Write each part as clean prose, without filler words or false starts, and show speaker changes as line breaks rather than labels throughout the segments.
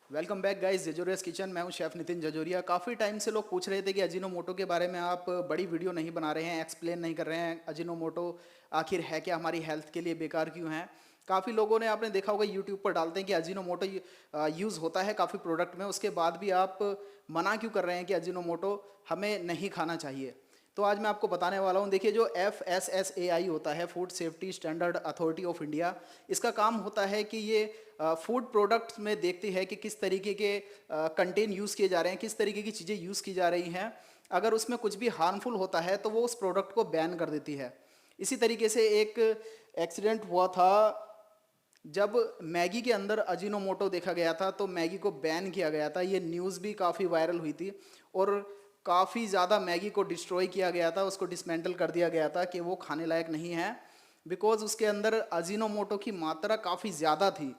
Welcome back guys, Jajoria's kitchen. मैं हूं chef Nitin जजोरिया। काफ़ी टाइम से लोग पूछ रहे थे कि अजीनोमोटो के बारे में आप बड़ी वीडियो नहीं बना रहे हैं, एक्सप्लेन नहीं कर रहे हैं। अजीनोमोटो आखिर है क्या, हमारी हेल्थ के लिए बेकार क्यों है। काफ़ी लोगों ने, आपने देखा होगा यूट्यूब पर डालते हैं कि अजीनोमोटो यूज़ होता है काफ़ी प्रोडक्ट में, उसके बाद भी आप मना क्यों कर रहे हैं कि अजीनोमोटो हमें नहीं खाना चाहिए। तो आज मैं आपको बताने वाला हूँ। देखिए, जो FSSAI होता है, food safety standard authority of India, इसका काम होता है कि ये फूड प्रोडक्ट्स में देखती है कि किस तरीके के कंटेन यूज़ किए जा रहे हैं, किस तरीके की चीज़ें यूज़ की जा रही हैं। अगर उसमें कुछ भी हार्मफुल होता है तो वो उस प्रोडक्ट को बैन कर देती है। इसी तरीके से एक एक्सीडेंट हुआ था जब मैगी के अंदर अजीनोमोटो देखा गया था, तो मैगी को बैन किया गया था। ये न्यूज़ भी काफ़ी वायरल हुई थी और काफ़ी ज़्यादा मैगी को डिस्ट्रॉय किया गया था, उसको डिसमेंटल कर दिया गया था कि वो खाने लायक नहीं है, बिकॉज उसके अंदर अजीनोमोटो की मात्रा काफ़ी ज़्यादा थी।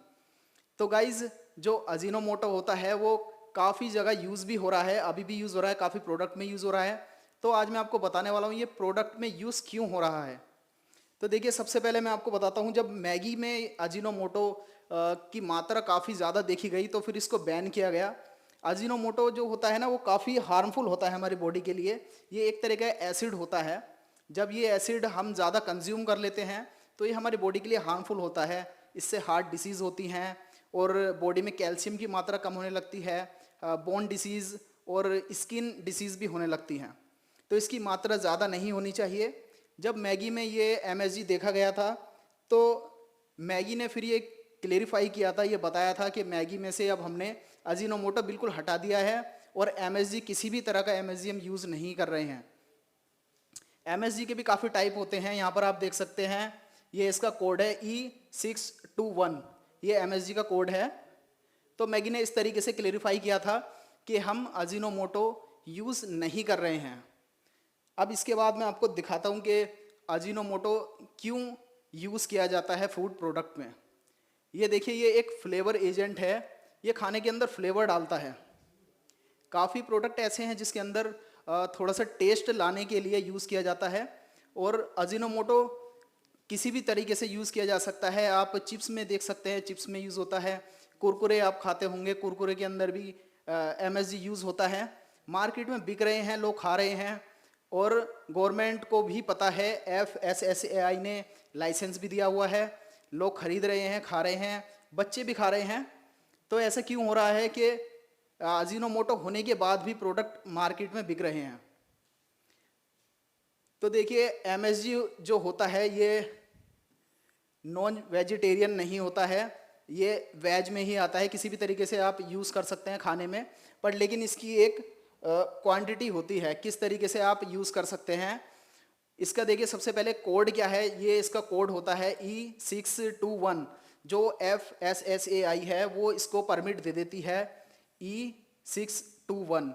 तो गाइज़, जो अजीनोमोटो होता है वो काफ़ी जगह यूज़ भी हो रहा है, अभी भी यूज़ हो रहा है, काफ़ी प्रोडक्ट में यूज़ हो रहा है। तो आज मैं आपको बताने वाला हूँ ये प्रोडक्ट में यूज़ क्यों हो रहा है। तो देखिए, सबसे पहले मैं आपको बताता हूँ, जब मैगी में अजीनोमोटो की मात्रा काफ़ी ज़्यादा देखी गई तो फिर इसको बैन किया गया। अजीनोमोटो जो होता है ना, वो काफ़ी हार्मफुल होता है हमारी बॉडी के लिए। ये एक तरह का एसिड होता है। जब ये एसिड हम ज़्यादा कंज्यूम कर लेते हैं तो ये हमारी बॉडी के लिए हार्मफुल होता है। इससे हार्ट डिसीज़ होती हैं और बॉडी में कैल्शियम की मात्रा कम होने लगती है, बोन डिसीज़ और स्किन डिसीज़ भी होने लगती हैं। तो इसकी मात्रा ज़्यादा नहीं होनी चाहिए। जब मैगी में ये MSG देखा गया था तो मैगी ने फिर ये क्लेरिफाई किया था, ये बताया था कि मैगी में से अब हमने अजीनोमोटो बिल्कुल हटा दिया है और MSG, किसी भी तरह का MSG हम यूज़ नहीं कर रहे हैं। MSG के भी काफ़ी टाइप होते हैं, यहाँ पर आप देख सकते हैं। ये इसका कोड है E621, ये MSG का कोड है। तो मैगी ने इस तरीके से क्लेरिफाई किया था कि हम अजीनोमोटो यूज़ नहीं कर रहे हैं। अब इसके बाद मैं आपको दिखाता हूँ कि अजीनोमोटो क्यों यूज़ किया जाता है फूड प्रोडक्ट में। ये देखिए, ये एक फ्लेवर एजेंट है, ये खाने के अंदर फ्लेवर डालता है। काफ़ी प्रोडक्ट ऐसे हैं जिसके अंदर थोड़ा सा टेस्ट लाने के लिए यूज़ किया जाता है। और अजीनोमोटो किसी भी तरीके से यूज़ किया जा सकता है। आप चिप्स में देख सकते हैं, चिप्स में यूज़ होता है। कुरकुरे आप खाते होंगे, कुरकुरे के अंदर भी MSG यूज़ होता है। मार्केट में बिक रहे हैं, लोग खा रहे हैं और गवर्नमेंट को भी पता है, FSSAI ने लाइसेंस भी दिया हुआ है। लोग खरीद रहे हैं, खा रहे हैं, बच्चे भी खा रहे हैं। तो ऐसा क्यों हो रहा है कि अजीनोमोटो होने के बाद भी प्रोडक्ट मार्केट में बिक रहे हैं। तो देखिए, MSG जो होता है ये नॉन वेजिटेरियन नहीं होता है, ये वेज में ही आता है। किसी भी तरीके से आप यूज़ कर सकते हैं खाने में, पर लेकिन इसकी एक क्वांटिटी होती है, किस तरीके से आप यूज़ कर सकते हैं। इसका देखिए, सबसे पहले कोड क्या है। ये इसका कोड होता है E621। जो FSSAI है वो इसको परमिट दे देती है, E621।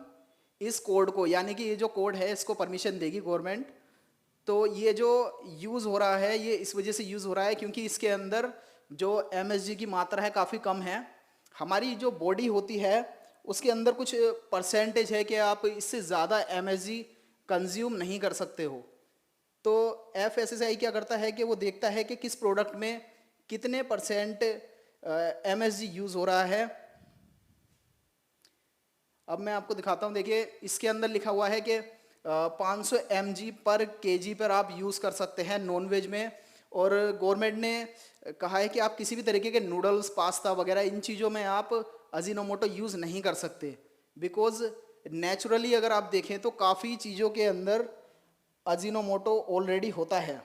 इस कोड को, यानी कि ये जो कोड है, इसको परमिशन देगी गवर्नमेंट। तो ये जो यूज़ हो रहा है, ये इस वजह से यूज़ हो रहा है क्योंकि इसके अंदर जो MSG की मात्रा है काफ़ी कम है। हमारी जो बॉडी होती है उसके अंदर कुछ परसेंटेज है कि आप इससे ज़्यादा MSG कंज्यूम नहीं कर सकते हो। तो FSSAI क्या करता है कि वो देखता है कि किस प्रोडक्ट में कितने परसेंट MSG यूज़ हो रहा है। अब मैं आपको दिखाता हूँ। देखिए, इसके अंदर लिखा हुआ है कि 500 mg पर kg पर आप यूज़ कर सकते हैं नॉन वेज में। और गवर्नमेंट ने कहा है कि आप किसी भी तरीके के नूडल्स, पास्ता वगैरह, इन चीज़ों में आप अजीनोमोटो यूज़ नहीं कर सकते। बिकॉज नेचुरली अगर आप देखें तो काफ़ी चीज़ों के अंदर अजीनोमोटो ऑलरेडी होता है।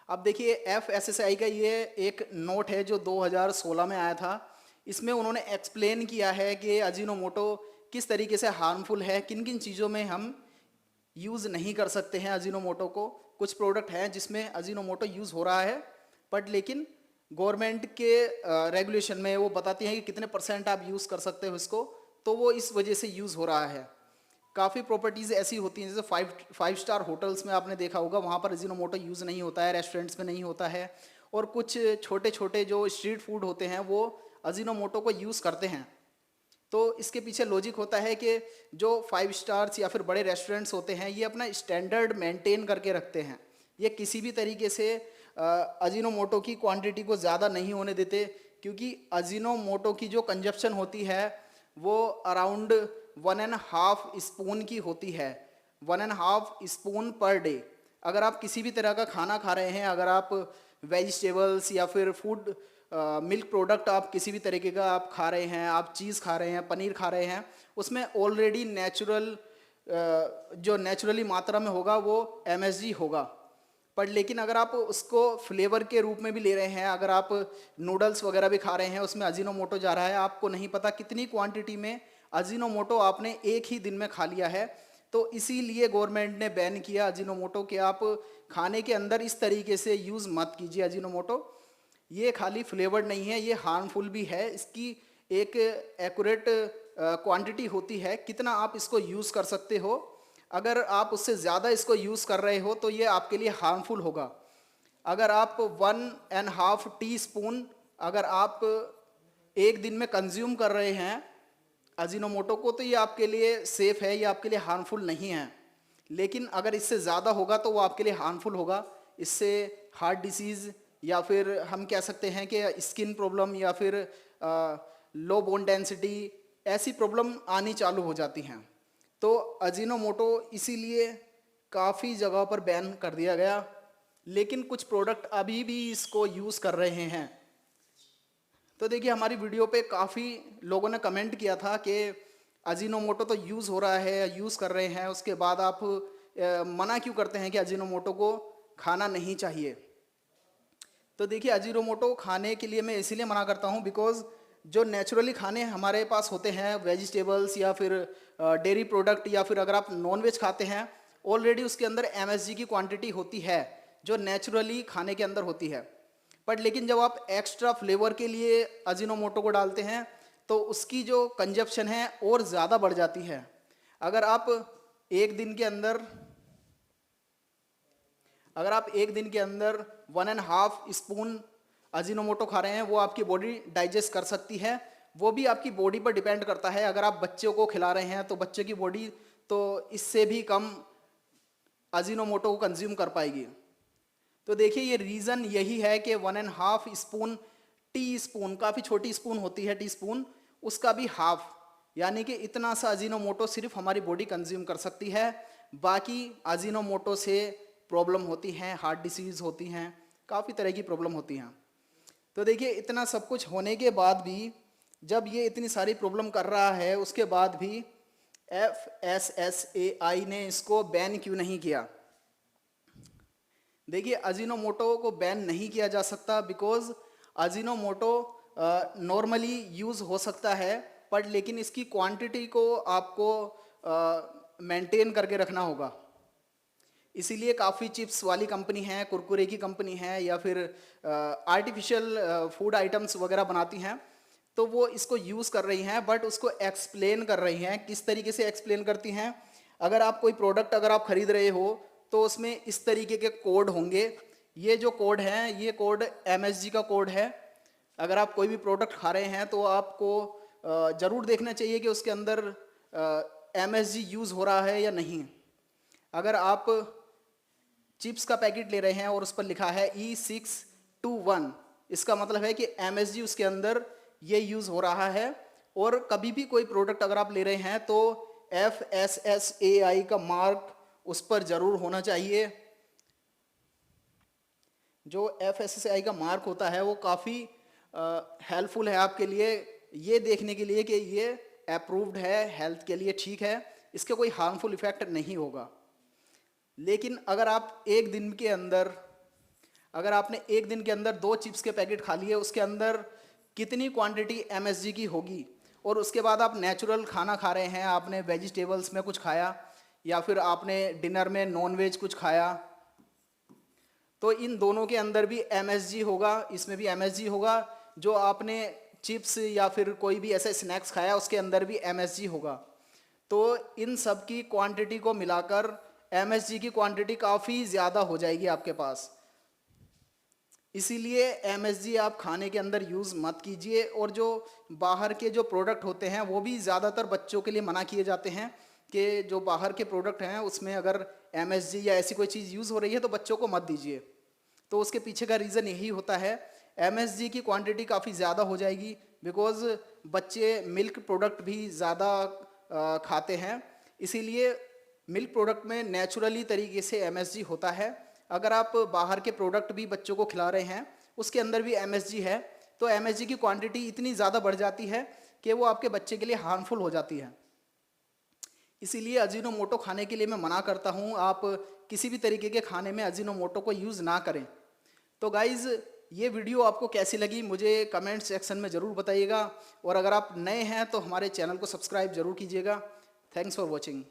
अब देखिए, FSSAI का ये एक नोट है जो 2016 में आया था। इसमें उन्होंने एक्सप्लेन किया है कि अजीनोमोटो किस तरीके से हार्मफुल है, किन किन चीज़ों में हम यूज़ नहीं कर सकते हैं अजीनोमोटो को। कुछ प्रोडक्ट हैं जिसमें अजीनोमोटो यूज़ हो रहा है, बट लेकिन गवर्नमेंट के रेगुलेशन में वो बताती हैं कि कितने परसेंट आप यूज़ कर सकते हो इसको, तो वो इस वजह से यूज़ हो रहा है। काफ़ी प्रॉपर्टीज़ ऐसी होती हैं, जैसे फाइव स्टार होटल्स में आपने देखा होगा, वहाँ पर अजीनोमोटो यूज़ नहीं होता है, रेस्टोरेंट्स में नहीं होता है। और कुछ छोटे छोटे जो स्ट्रीट फूड होते हैं वो अजीनोमोटो को यूज़ करते हैं। तो इसके पीछे लॉजिक होता है कि जो 5 स्टार्स या फिर बड़े रेस्टोरेंट्स होते हैं, ये अपना स्टैंडर्ड मेंटेन करके रखते हैं। ये किसी भी तरीके से अजीनोमोटो की क्वांटिटी को ज़्यादा नहीं होने देते क्योंकि अजीनोमोटो की जो कंजप्शन होती है वो अराउंड 1.5 स्पून की होती है, 1.5 स्पून पर डे। अगर आप किसी भी तरह का खाना खा रहे हैं, अगर आप वेजिटेबल्स या फिर फूड मिल्क प्रोडक्ट आप किसी भी तरीके का आप खा रहे हैं, आप चीज़ खा रहे हैं, पनीर खा रहे हैं, उसमें ऑलरेडी नेचुरल जो नेचुरली मात्रा में होगा वो एमएसजी होगा। पर लेकिन अगर आप उसको फ्लेवर के रूप में भी ले रहे हैं, अगर आप नूडल्स वगैरह भी खा रहे हैं, उसमें अजीनोमोटो जा रहा है, आपको नहीं पता कितनी क्वांटिटी में अजीनोमोटो आपने एक ही दिन में खा लिया है, तो इसीलिए गवर्नमेंट ने बैन किया अजीनोमोटो कि आप खाने के अंदर इस तरीके से यूज़ मत कीजिए अजीनोमोटो। ये खाली फ्लेवर्ड नहीं है, ये हार्मफुल भी है। इसकी एक एक्यूरेट क्वांटिटी होती है, कितना आप इसको यूज़ कर सकते हो। अगर आप उससे ज़्यादा इसको यूज़ कर रहे हो तो ये आपके लिए हार्मफुल होगा। अगर आप 1.5 टीस्पून अगर आप एक दिन में कंज्यूम कर रहे हैं अजीनोमोटो को, तो ये आपके लिए सेफ़ है, ये आपके लिए हार्मफुल नहीं है। लेकिन अगर इससे ज़्यादा होगा तो वो आपके लिए हार्मफुल होगा। इससे हार्ट डिसीज़ या फिर हम कह सकते हैं कि स्किन प्रॉब्लम या फिर लो बोन डेंसिटी, ऐसी प्रॉब्लम आनी चालू हो जाती हैं। तो अजीनोमोटो इसीलिए काफ़ी जगह पर बैन कर दिया गया, लेकिन कुछ प्रोडक्ट अभी भी इसको यूज़ कर रहे हैं। तो देखिए हमारी वीडियो पे काफ़ी लोगों ने कमेंट किया था कि अजीनोमोटो तो यूज़ हो रहा है, यूज़ कर रहे हैं, उसके बाद आप मना क्यों करते हैं कि अजीनोमोटो को खाना नहीं चाहिए। तो देखिए अजीनोमोटो खाने के लिए मैं इसीलिए मना करता हूँ बिकॉज़ जो नेचुरली खाने हमारे पास होते हैं, वेजिटेबल्स या फिर डेयरी प्रोडक्ट या फिर अगर आप नॉन वेज खाते हैं, ऑलरेडी उसके अंदर एमएसजी की क्वांटिटी होती है जो नेचुरली खाने के अंदर होती है। बट लेकिन जब आप एक्स्ट्रा फ्लेवर के लिए अजीनोमोटो को डालते हैं तो उसकी जो कंजप्शन है और ज़्यादा बढ़ जाती है। अगर आप एक दिन के अंदर अगर आप एक दिन के अंदर 1.5 स्पून अजीनोमोटो खा रहे हैं, वो आपकी बॉडी डाइजेस्ट कर सकती है। वो भी आपकी बॉडी पर डिपेंड करता है। अगर आप बच्चों को खिला रहे हैं तो बच्चे की बॉडी तो इससे भी कम अजीनोमोटो को कंज्यूम कर पाएगी। तो देखिए ये रीज़न यही है कि 1.5 स्पून, टी स्पून, काफ़ी छोटी स्पून होती है टी स्पून, उसका भी हाफ, यानी कि इतना सा अजीनोमोटो सिर्फ हमारी बॉडी कंज्यूम कर सकती है। बाकी अजीनोमोटो से प्रॉब्लम होती हैं, हार्ट डिसीज़ होती हैं, काफ़ी तरह की प्रॉब्लम होती हैं। तो देखिए इतना सब कुछ होने के बाद भी, जब ये इतनी सारी प्रॉब्लम कर रहा है, उसके बाद भी FSSAI ने इसको बैन क्यों नहीं किया। देखिए अजीनोमोटो को बैन नहीं किया जा सकता बिकॉज़ अजीनोमोटो नॉर्मली यूज़ हो सकता है, बट लेकिन इसकी क्वांटिटी को आपको मेंटेन करके रखना होगा। इसीलिए काफ़ी चिप्स वाली कंपनी हैं, कुरकुरे की कंपनी है या फिर आर्टिफिशियल फूड आइटम्स वगैरह बनाती हैं, तो वो इसको यूज़ कर रही हैं, बट उसको एक्सप्लेन कर रही हैं। किस तरीके से एक्सप्लेन करती हैं? अगर आप कोई प्रोडक्ट अगर आप खरीद रहे हो तो उसमें इस तरीके के कोड होंगे। ये जो कोड हैं, ये कोड एमएसजी का कोड है। अगर आप कोई भी प्रोडक्ट खा रहे हैं तो आपको ज़रूर देखना चाहिए कि उसके अंदर एमएसजी यूज़ हो रहा है या नहीं। अगर आप चिप्स का पैकेट ले रहे हैं और उस पर लिखा है E621, इसका मतलब है कि एमएसजी उसके अंदर ये यूज़ हो रहा है। और कभी भी कोई प्रोडक्ट अगर आप ले रहे हैं तो FSSAI का मार्क उस पर ज़रूर होना चाहिए। जो FSSAI का मार्क होता है वो काफ़ी हेल्पफुल है आपके लिए, ये देखने के लिए कि ये अप्रूव्ड है, हेल्थ के लिए ठीक है, इसके कोई हार्मफुल इफ़ेक्ट नहीं होगा। लेकिन अगर आप एक दिन के अंदर, अगर आपने एक दिन के अंदर 2 चिप्स के पैकेट खा लिए, उसके अंदर कितनी क्वांटिटी एमएसजी की होगी, और उसके बाद आप नेचुरल खाना खा रहे हैं, आपने वेजिटेबल्स में कुछ खाया या फिर आपने डिनर में नॉन वेज कुछ खाया, तो इन दोनों के अंदर भी एमएसजी होगा, इसमें भी एमएसजी होगा। जो आपने चिप्स या फिर कोई भी ऐसे स्नैक्स खाया उसके अंदर भी एमएसजी होगा। तो इन सब की क्वांटिटी को मिलाकर एमएसजी की क्वांटिटी काफ़ी ज़्यादा हो जाएगी आपके पास। इसीलिए एमएसजी आप खाने के अंदर यूज़ मत कीजिए। और जो बाहर के जो प्रोडक्ट होते हैं वो भी ज़्यादातर बच्चों के लिए मना किए जाते हैं कि जो बाहर के प्रोडक्ट हैं उसमें अगर एमएसजी या ऐसी कोई चीज़ यूज़ हो रही है तो बच्चों को मत दीजिए। तो उसके पीछे का रीज़न यही होता है। MSG की क्वांटिटी काफ़ी ज़्यादा हो जाएगी, बिकॉज़ बच्चे मिल्क प्रोडक्ट भी ज़्यादा खाते हैं, इसीलिए मिल्क प्रोडक्ट में नेचुरली तरीके से MSG होता है। अगर आप बाहर के प्रोडक्ट भी बच्चों को खिला रहे हैं उसके अंदर भी MSG है, तो MSG की क्वांटिटी इतनी ज़्यादा बढ़ जाती है कि वो आपके बच्चे के लिए हार्मफुल हो जाती है। इसीलिए अजीनोमोटो खाने के लिए मैं मना करता हूँ, आप किसी भी तरीके के खाने में अजीनोमोटो को यूज़ ना करें। तो गाइज़, ये वीडियो आपको कैसी लगी मुझे कमेंट सेक्शन में ज़रूर बताइएगा, और अगर आप नए हैं तो हमारे चैनल को सब्सक्राइब ज़रूर कीजिएगा। Thanks for watching.